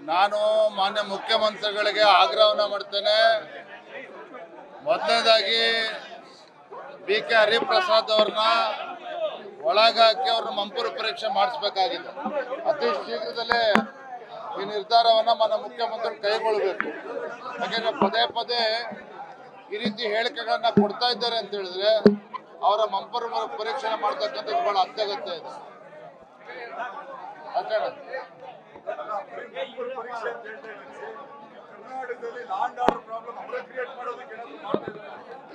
ನಾನು ಮಾನ್ಯ ಮುಖ್ಯಮಂತ್ರಿಗಳಿಗೆ ಆಗ್ರಹವನ್ನು ಮಾಡ್ತೇನೆ. ಮೊದಲನೇದಾಗಿ ಬಿ.ಕೆ. ಹರಿಪ್ರಸಾದ್ ಅವ್ರನ್ನ ಒಳಗಾಕಿ ಅವ್ರನ್ನ ಮಂಪರು ಪರೀಕ್ಷೆ ಮಾಡಿಸಬೇಕಾಗಿದೆ. ಅತಿ ಶೀಘ್ರದಲ್ಲೇ ಈ ನಿರ್ಧಾರವನ್ನು ಮಾನ್ಯ ಮುಖ್ಯಮಂತ್ರಿಗಳು ಕೈಗೊಳ್ಳಬೇಕು. ಯಾಕೆಂದ್ರೆ ಪದೇ ಪದೇ ಈ ರೀತಿ ಹೇಳಿಕೆಗಳನ್ನ ಕೊಡ್ತಾ ಇದ್ದಾರೆ ಅಂತ ಹೇಳಿದ್ರೆ ಅವರ ಮಂಪರು ಪರೀಕ್ಷೆ ಮಾಡ್ತಕ್ಕಂಥದ್ದು ಬಹಳ ಅತ್ಯಗತ್ಯ ಇದೆ.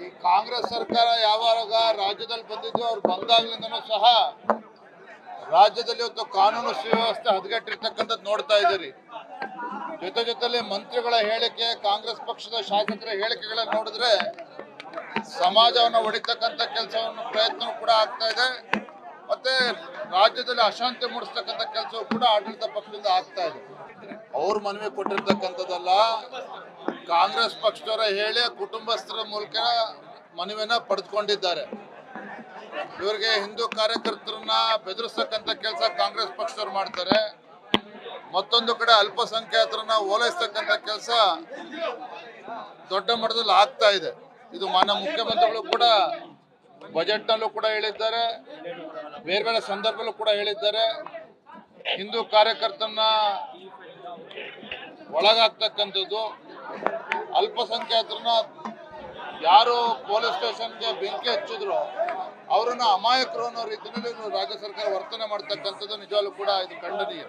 ಈ ಕಾಂಗ್ರೆಸ್ ಸರ್ಕಾರ ಯಾವಾಗ ರಾಜ್ಯದಲ್ಲಿ ಬಂದಿದ್ದು ಅವ್ರು ಬಂದಾಗ್ಲಿಂದನೂ ಸಹ ರಾಜ್ಯದಲ್ಲಿ ಇವತ್ತು ಕಾನೂನು ಸುವ್ಯವಸ್ಥೆ ಹದಗೆಟ್ಟಿರ್ತಕ್ಕಂಥದ್ದು ನೋಡ್ತಾ ಇದ್ದೀರಿ. ಜೊತೆಲಿ ಮಂತ್ರಿಗಳ ಹೇಳಿಕೆ, ಕಾಂಗ್ರೆಸ್ ಪಕ್ಷದ ಶಾಸಕರ ಹೇಳಿಕೆಗಳನ್ನ ನೋಡಿದ್ರೆ ಸಮಾಜವನ್ನು ಹೊಡಿತಕ್ಕಂಥ ಕೆಲಸವನ್ನು ಪ್ರಯತ್ನ ಕೂಡ ಆಗ್ತಾ ಇದೆ. ಮತ್ತೆ ರಾಜ್ಯದಲ್ಲಿ ಅಶಾಂತಿ ಮೂಡಿಸ್ತಕ್ಕಂಥ ಕೆಲಸವೂ ಕೂಡ ಆಡಳಿತ ಪಕ್ಷದಿಂದ ಆಗ್ತಾ ಇದೆ. ಅವ್ರ ಮನವಿ ಕೊಟ್ಟಿರ್ತಕ್ಕಂಥದ್ದಲ್ಲ, ಕಾಂಗ್ರೆಸ್ ಪಕ್ಷದವರ ಹೇಳಿ ಕುಟುಂಬಸ್ಥರ ಮೂಲಕ ಮನವಿಯನ್ನ ಪಡೆದುಕೊಂಡಿದ್ದಾರೆ. ಇವರಿಗೆ ಹಿಂದೂ ಕಾರ್ಯಕರ್ತರನ್ನ ಬೆದರಿಸ್ತಕ್ಕಂಥ ಕೆಲಸ ಕಾಂಗ್ರೆಸ್ ಪಕ್ಷದವ್ರು ಮಾಡ್ತಾರೆ. ಮತ್ತೊಂದು ಕಡೆ ಅಲ್ಪಸಂಖ್ಯಾತರನ್ನ ಓಲೈಸ್ತಕ್ಕಂಥ ಕೆಲಸ ದೊಡ್ಡ ಮಟ್ಟದಲ್ಲಿ ಆಗ್ತಾ ಇದೆ. ಇದು ಮಾನ್ಯ ಮುಖ್ಯಮಂತ್ರಿಗಳು ಕೂಡ ಬಜೆಟ್ನಲ್ಲೂ ಕೂಡ ಹೇಳಿದ್ದಾರೆ, ಬೇರೆ ಬೇರೆ ಸಂದರ್ಭದಲ್ಲೂ ಕೂಡ ಹೇಳಿದ್ದಾರೆ. ಹಿಂದೂ ಕಾರ್ಯಕರ್ತರನ್ನ ಒಳಗಾಗ್ತಕ್ಕಂಥದ್ದು, ಅಲ್ಪಸಂಖ್ಯಾತರನ್ನ ಯಾರು ಪೊಲೀಸ್ ಸ್ಟೇಷನ್ಗೆ ಬೆಂಕಿ ಹಚ್ಚಿದ್ರು ಅವರನ್ನ ಅಮಾಯಕರು ಅನ್ನೋ ರೀತಿಯಲ್ಲಿ ರಾಜ್ಯ ಸರ್ಕಾರ ವರ್ತನೆ ಮಾಡ್ತಕ್ಕಂಥದ್ದು ನಿಜವಾಗ್ಲೂ ಕೂಡ ಇದು ಖಂಡನೀಯ.